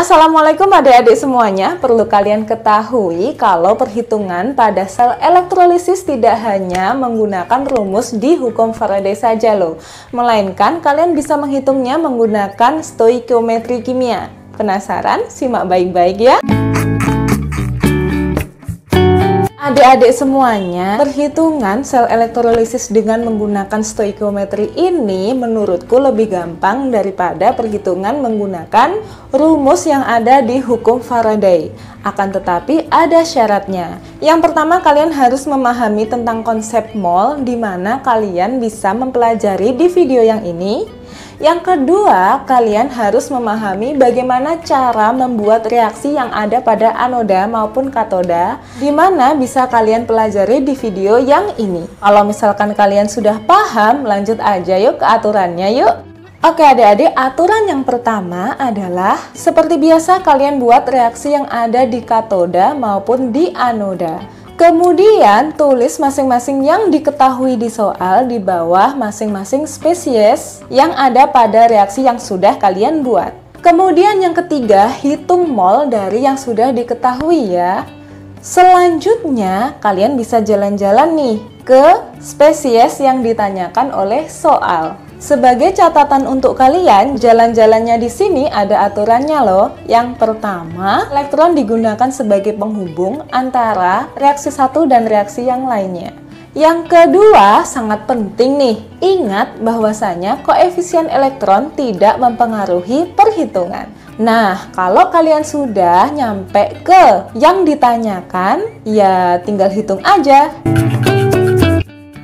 Assalamualaikum adik-adik semuanya. Perlu kalian ketahui kalau perhitungan pada sel elektrolisis tidak hanya menggunakan rumus di hukum Faraday saja loh, melainkan kalian bisa menghitungnya menggunakan stoikiometri kimia. Penasaran? Simak baik-baik ya. Adik-adik semuanya, perhitungan sel elektrolisis dengan menggunakan stoikiometri ini menurutku lebih gampang daripada perhitungan menggunakan rumus yang ada di hukum Faraday. Akan tetapi ada syaratnya. Yang pertama, kalian harus memahami tentang konsep mol, di mana kalian bisa mempelajari di video yang ini. Yang kedua, kalian harus memahami bagaimana cara membuat reaksi yang ada pada anoda maupun katoda, di mana bisa kalian pelajari di video yang ini. Kalau misalkan kalian sudah paham, lanjut aja yuk ke aturannya yuk. Oke adik-adik, aturan yang pertama adalah seperti biasa kalian buat reaksi yang ada di katoda maupun di anoda. Kemudian tulis masing-masing yang diketahui di soal di bawah masing-masing spesies yang ada pada reaksi yang sudah kalian buat. Kemudian yang ketiga, hitung mol dari yang sudah diketahui ya. Selanjutnya kalian bisa jalan-jalan nih ke spesies yang ditanyakan oleh soal. Sebagai catatan untuk kalian, jalan-jalannya di sini ada aturannya loh. Yang pertama, elektron digunakan sebagai penghubung antara reaksi satu dan reaksi yang lainnya. Yang kedua, sangat penting nih, ingat bahwasanya koefisien elektron tidak mempengaruhi perhitungan. Nah, kalau kalian sudah nyampe ke yang ditanyakan, ya tinggal hitung aja.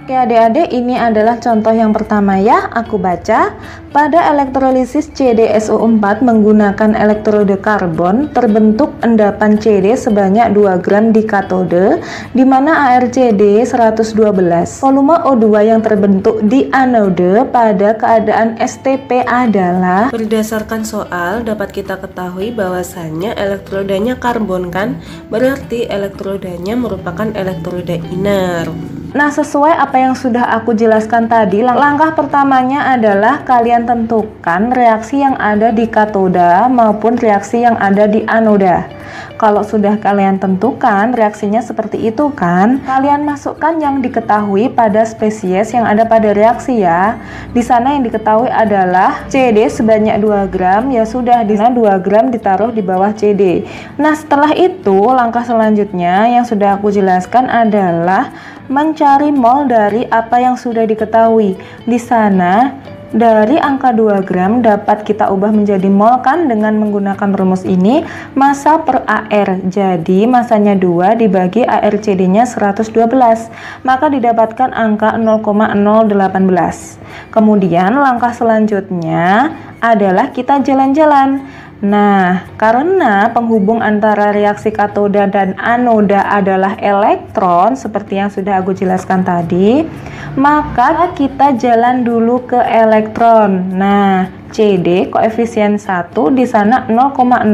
Oke adik-adik, ini adalah contoh yang pertama ya, aku baca. Pada elektrolisis CdSO4 menggunakan elektrode karbon, terbentuk endapan CD sebanyak 2 gram di katode, di mana ArCd 112. Volume O2 yang terbentuk di anode pada keadaan STP adalah, berdasarkan soal dapat kita ketahui bahwasannya elektrodanya karbon kan, berarti elektrodanya merupakan elektroda inert. Nah, sesuai apa yang sudah aku jelaskan tadi, langkah pertamanya adalah kalian tentukan reaksi yang ada di katoda maupun reaksi yang ada di anoda. Kalau sudah kalian tentukan reaksinya seperti itu kan, kalian masukkan yang diketahui pada spesies yang ada pada reaksi ya. Di sana yang diketahui adalah CD sebanyak 2 gram, ya sudah di sana 2 gram ditaruh di bawah CD. Nah, setelah itu langkah selanjutnya yang sudah aku jelaskan adalah mencari mol dari apa yang sudah diketahui. Di sana dari angka 2 gram dapat kita ubah menjadi mol kan dengan menggunakan rumus ini, massa per AR. Jadi massanya 2 dibagi ArCd-nya 112, maka didapatkan angka 0,018. Kemudian langkah selanjutnya adalah kita jalan-jalan. Nah, karena penghubung antara reaksi katoda dan anoda adalah elektron seperti yang sudah aku jelaskan tadi, maka kita jalan dulu ke elektron. Nah, CD koefisien 1 di sana 0,018.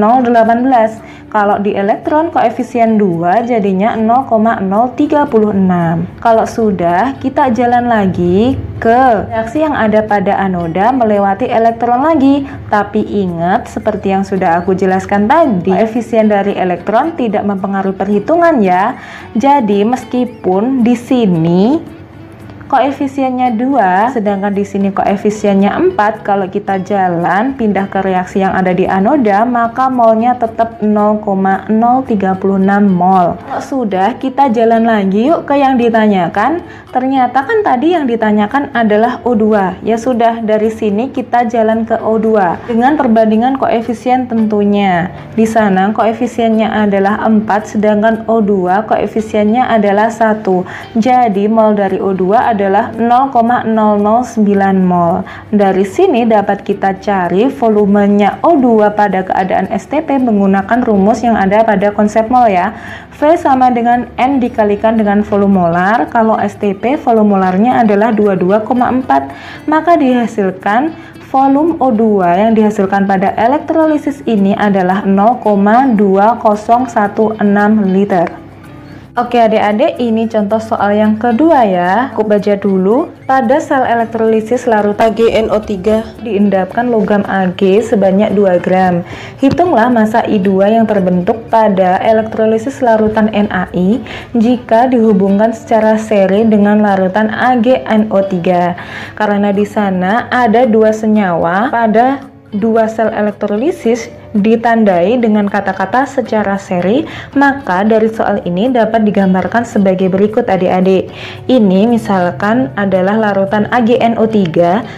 Kalau di elektron koefisien 2 jadinya 0,036. Kalau sudah, kita jalan lagi ke reaksi yang ada pada anoda melewati elektron lagi. Tapi ingat seperti yang sudah aku jelaskan tadi, koefisien dari elektron tidak mempengaruhi perhitungan ya. Jadi meskipun di sini koefisiennya 2, sedangkan di sini koefisiennya 4, kalau kita jalan pindah ke reaksi yang ada di anoda, maka molnya tetap 0,036 mol. Kalau sudah, kita jalan lagi yuk ke yang ditanyakan. Ternyata kan tadi yang ditanyakan adalah O2. Ya sudah, dari sini kita jalan ke O2 dengan perbandingan koefisien tentunya. Di sana koefisiennya adalah 4, sedangkan O2 koefisiennya adalah 1. Jadi mol dari O2 adalah 0,009 mol. Dari sini dapat kita cari volumenya O2 pada keadaan STP menggunakan rumus yang ada pada konsep mol ya. V sama dengan N dikalikan dengan volume molar. Kalau STP volume molarnya adalah 22,4, maka dihasilkan volume O2 yang dihasilkan pada elektrolisis ini adalah 0,2016 liter. Oke adik-adik, ini contoh soal yang kedua ya. Aku baca dulu. Pada sel elektrolisis larutan AgNO3 diendapkan logam Ag sebanyak 2 gram. Hitunglah massa I2 yang terbentuk pada elektrolisis larutan NaI jika dihubungkan secara seri dengan larutan AgNO3. Karena di sana ada 2 senyawa pada 2 sel elektrolisis ditandai dengan kata-kata secara seri, maka dari soal ini dapat digambarkan sebagai berikut adik-adik. Ini misalkan adalah larutan AgNO3,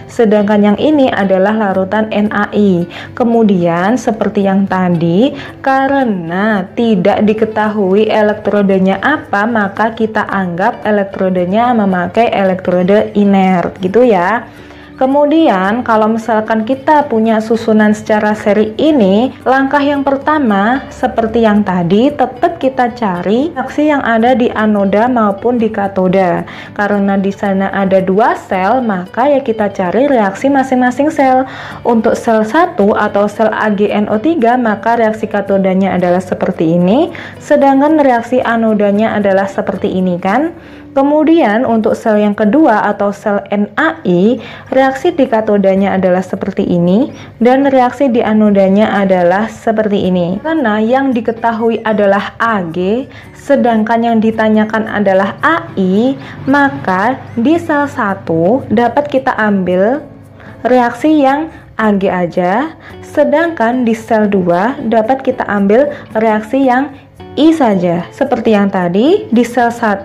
sedangkan yang ini adalah larutan NaI. Kemudian seperti yang tadi, karena tidak diketahui elektrodenya apa, maka kita anggap elektrodenya memakai elektrode inert gitu ya. Kemudian kalau misalkan kita punya susunan secara seri ini, langkah yang pertama seperti yang tadi, tetap kita cari reaksi yang ada di anoda maupun di katoda. Karena di sana ada 2 sel, maka ya kita cari reaksi masing-masing sel. Untuk sel 1 atau sel AgNO3, maka reaksi katodanya adalah seperti ini, sedangkan reaksi anodanya adalah seperti ini kan. Kemudian untuk sel yang kedua atau sel NaI, reaksi di katodanya adalah seperti ini dan reaksi di anodanya adalah seperti ini. Karena yang diketahui adalah Ag, sedangkan yang ditanyakan adalah Ai, maka di sel 1 dapat kita ambil reaksi yang Ag aja, sedangkan di sel 2 dapat kita ambil reaksi yang I saja. Seperti yang tadi, di sel 1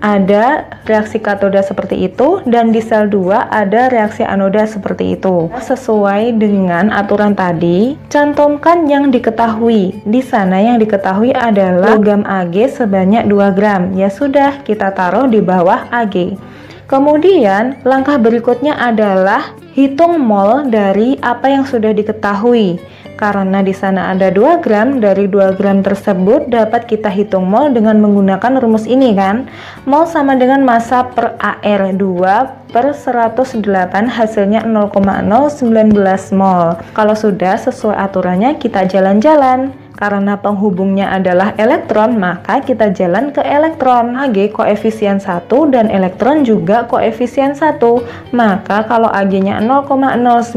ada reaksi katoda seperti itu dan di sel 2 ada reaksi anoda seperti itu. Sesuai dengan aturan tadi, cantumkan yang diketahui. Di sana yang diketahui adalah logam Ag sebanyak 2 gram. Ya sudah, kita taruh di bawah Ag. Kemudian langkah berikutnya adalah hitung mol dari apa yang sudah diketahui. Karena di sana ada 2 gram, dari 2 gram tersebut dapat kita hitung mol dengan menggunakan rumus ini kan. Mol sama dengan massa per AR, 2 per 108, hasilnya 0,019 mol. Kalau sudah sesuai aturannya, kita jalan-jalan. Karena penghubungnya adalah elektron, maka kita jalan ke elektron. Ag koefisien 1 dan elektron juga koefisien 1. Maka kalau Ag-nya 0,019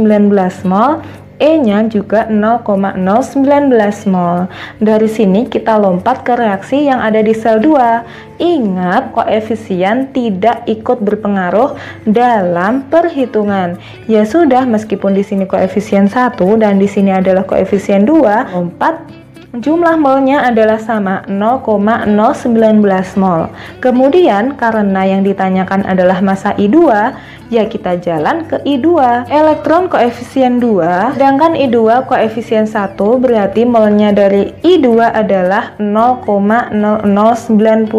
mol, E-nya juga 0,019 mol. Dari sini kita lompat ke reaksi yang ada di sel 2. Ingat, koefisien tidak ikut berpengaruh dalam perhitungan. Ya sudah, meskipun di sini koefisien 1 dan di sini adalah koefisien 2, lompat jumlah molnya adalah sama, 0,019 mol. Kemudian karena yang ditanyakan adalah massa I2, ya kita jalan ke I2. Elektron koefisien 2, sedangkan I2 koefisien 1, berarti molnya dari I2 adalah 0,0095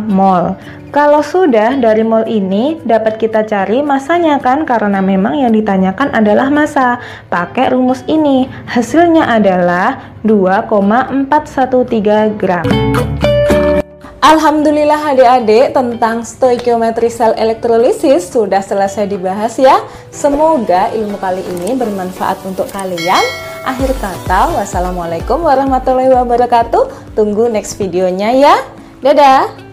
mol. Kalau sudah dari mol ini dapat kita cari massanya kan, karena memang yang ditanyakan adalah massa. Pakai rumus ini, hasilnya adalah 2,413 gram. Alhamdulillah adik-adik, tentang stoikiometri sel elektrolisis sudah selesai dibahas ya. Semoga ilmu kali ini bermanfaat untuk kalian. Akhir kata, wassalamualaikum warahmatullahi wabarakatuh. Tunggu next videonya ya. Dadah!